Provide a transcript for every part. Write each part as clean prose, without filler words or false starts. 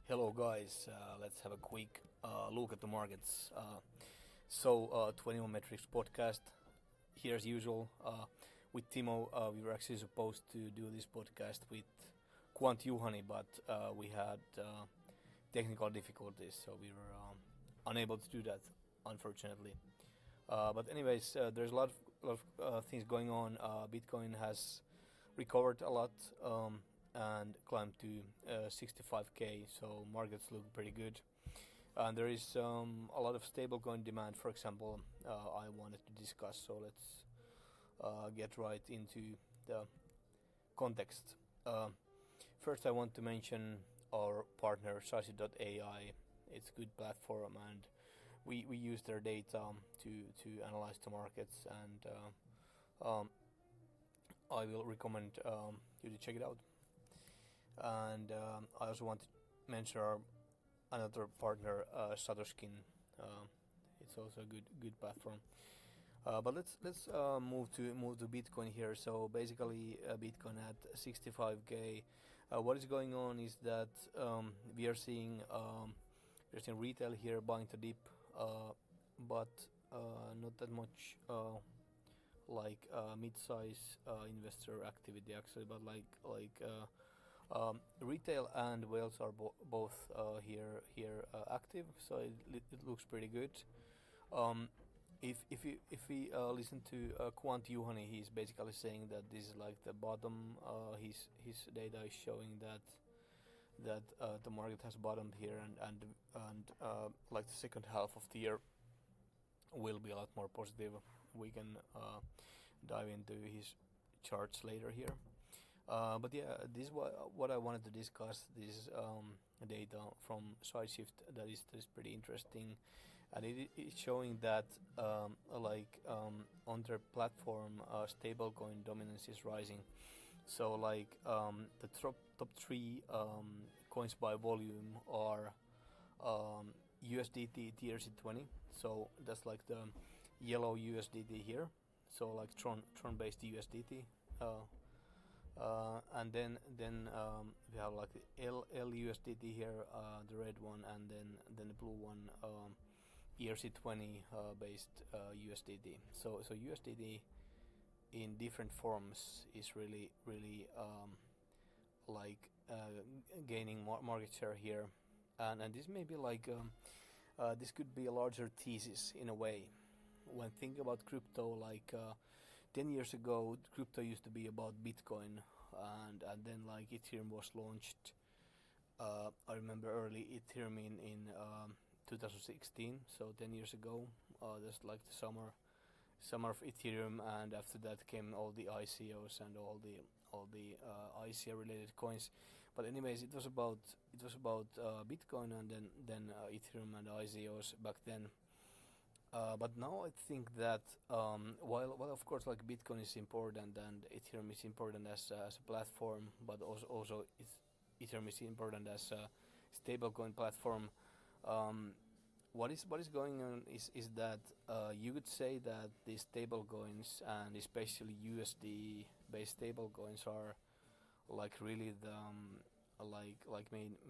Hello, guys. Let's have a quick look at the markets. 21metrics podcast here as usual. With Timo, we were actually supposed to do this podcast with Quant Juhani, but we had technical difficulties, so we were unable to do that, unfortunately. But anyways, there's a lot of things going on. Bitcoin has recovered a lot. And climbed to 65k, so markets look pretty good. And there is a lot of stablecoin demand, for example, I wanted to discuss, so let's get right into the context. First, I want to mention our partner, Sashi.ai. It's a good platform, and we use their data to analyze the markets, and I will recommend you to check it out. And I also want to mention our another partner, Satoskin. It's also a good platform. But let's move to Bitcoin here. So basically, Bitcoin at 65k. What is going on is that we are seeing retail here buying the dip, but not that much like mid-size investor activity actually, but retail and whales are both here active, so it looks pretty good. If we listen to Quant Juhani, he's basically saying that this is like the bottom. His data is showing that the market has bottomed here, and like the second half of the year will be a lot more positive. We can dive into his charts later here. But yeah, this is what I wanted to discuss. This data from SideShift that is pretty interesting, and it is showing that on their platform, stablecoin dominance is rising. So the top three coins by volume are USDT TRC20. So that's like the yellow USDT here. So like Tron based USDT. And then we have like the LUSDT here, the red one, and then the blue one, ERC20 based USDT. So USDT in different forms is really gaining market share here, and this may be this could be a larger thesis in a way. When thinking about crypto, 10 years ago, crypto used to be about Bitcoin, and then like Ethereum was launched. I remember early Ethereum in 2016, so 10 years ago. That's like the summer of Ethereum, and after that came all the ICOs and all the ICO related coins. But anyways, it was about Bitcoin and then Ethereum and ICOs back then. But now I think that while of course like Bitcoin is important and Ethereum is important as a platform, but also Ethereum is important as a stablecoin platform. What is going on is that you could say that these stablecoins and especially USD based stablecoins are like really the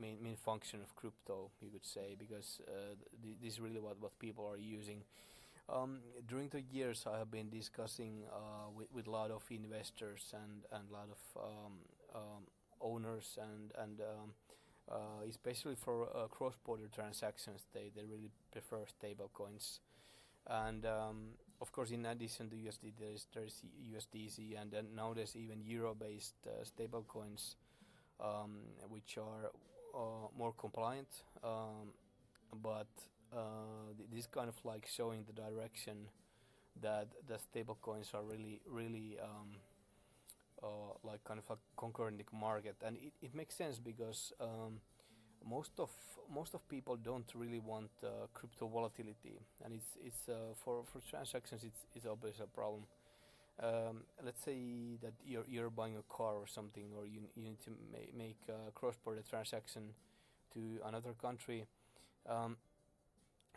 main function of crypto, you could say, because this is really what people are using. During the years, I have been discussing with a lot of investors and a lot of owners and especially for cross-border transactions, they really prefer stable coins. And of course, in addition to USD, there's USDC, and then now there's even euro-based stable coins, which are more compliant, but this kind of like showing the direction that the stable coins are really like kind of a conquering the market, and it makes sense because most of people don't really want crypto volatility, and it's for transactions it's obviously a problem. Let's say that you're buying a car or something, or you need to make a cross-border transaction to another country.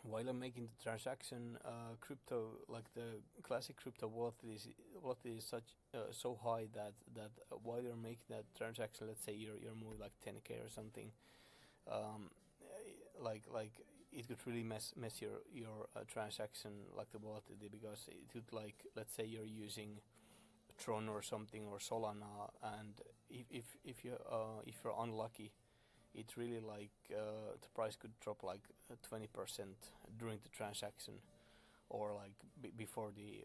While I'm making the transaction, crypto, like the classic crypto volatility is such so high that while you're making that transaction, let's say you're moving like 10k or something, um, like it could really mess your transaction, like the volatility, because it could, like, let's say you're using Tron or something, or Solana, and if you're unlucky, it really, like, the price could drop like 20% during the transaction, or like before the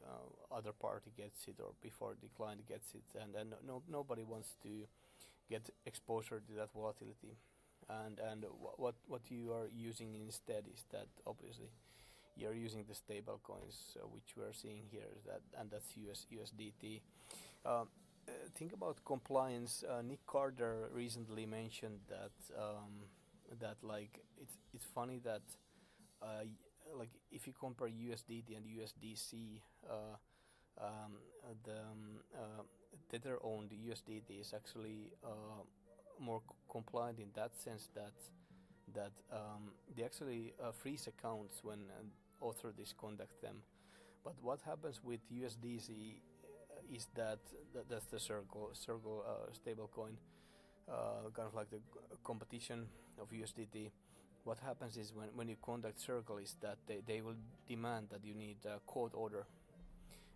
other party gets it, or before the client gets it, and nobody wants to get exposure to that volatility. And what you are using instead is that, obviously, you're using the stable coins, which we're seeing here, and that's USDT. Um, think about compliance. Nick Carter recently mentioned that like it's funny that like if you compare USDT and USDC, the Tether-owned USDT is actually more compliant in that sense that they actually freeze accounts when authorities contact them. But what happens with USDC is that's the Circle stablecoin, kind of like the competition of USDT. What happens is when you contact Circle is that they will demand that you need a court order,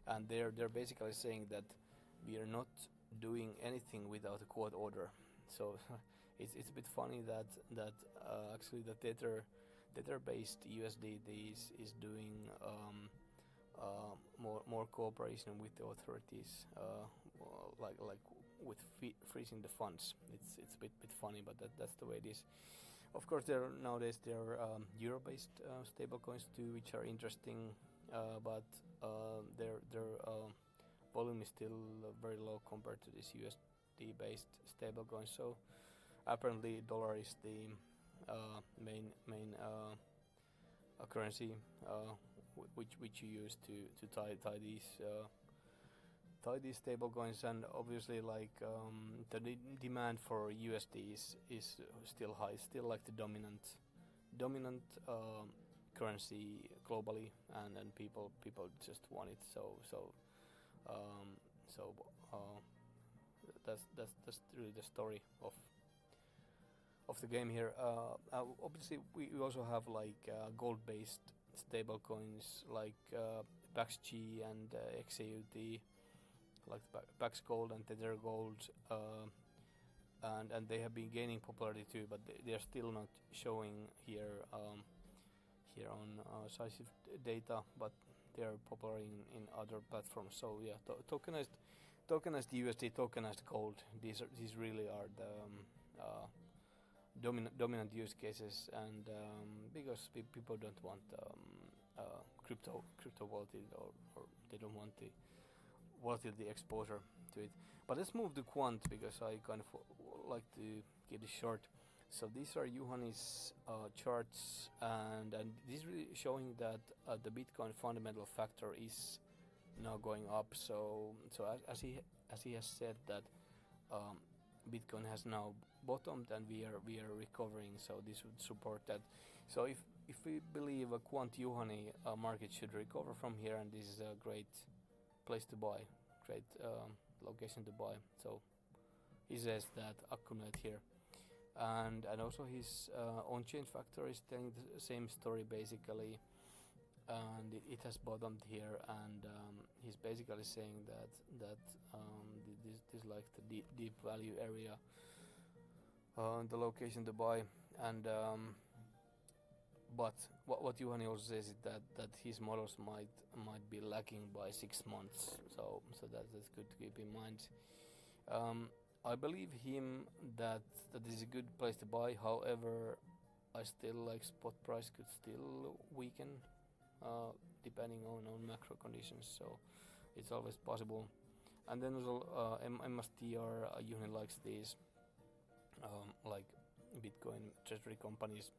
and they're basically saying that we are not doing anything without a court order. So it's a bit funny that actually the Tether-based USDT is doing more cooperation with the authorities, like with freezing the funds. It's a bit funny, but that's the way it is. Of course, nowadays there are euro-based stablecoins too, which are interesting, but their volume is still very low compared to this USD-based stablecoin. So apparently, dollar is the main currency which you use to tie these stable coins. And obviously, like, the demand for USD is still high, still like the dominant currency globally, and people just want it. So that's really the story of the game here. Obviously, we also have like gold-based stable coins like PaxG and XAUT, like Pax Gold and Tether Gold, and they have been gaining popularity too, but they are still not showing here on Decisive data, but they are popular in other platforms. So yeah, tokenized USD, tokenized gold. These really are the dominant use cases, and because people don't want crypto volatility, or they don't want the volatility exposure to it. But let's move to quant, because I kind of like to keep it short. So these are Juhani's charts, and this is really showing that the Bitcoin fundamental factor is now going up. So as he has said that Bitcoin has now bottomed and we are recovering, so this would support that. So if we believe a quant Juhani, market should recover from here, and this is a great place to buy, great location to buy. So he says that accumulate here, and also his on-chain factor is telling the same story basically, and it has bottomed here, and he's basically saying that this is like the deep value area, the location to buy. And but what Juhani also says is that his models might be lacking by 6 months, so that's good to keep in mind. I believe him that this is a good place to buy. However, I still like spot price could still weaken depending on macro conditions, so it's always possible. And then also MSTR, Juhani likes these like Bitcoin treasury companies,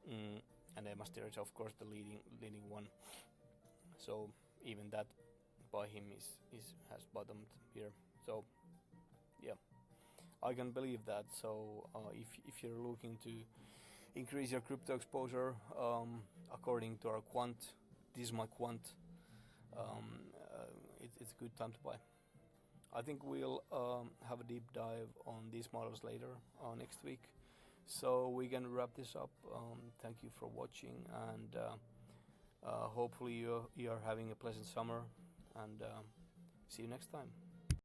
and MSTR is of course the leading one. So even that by him has bottomed here. So yeah, I can believe that. So if you're looking to increase your crypto exposure, according to our quant, this is my quant, it's a good time to buy. I think we'll have a deep dive on these models later next week. So we can wrap this up. Thank you for watching, and hopefully you are having a pleasant summer, and see you next time.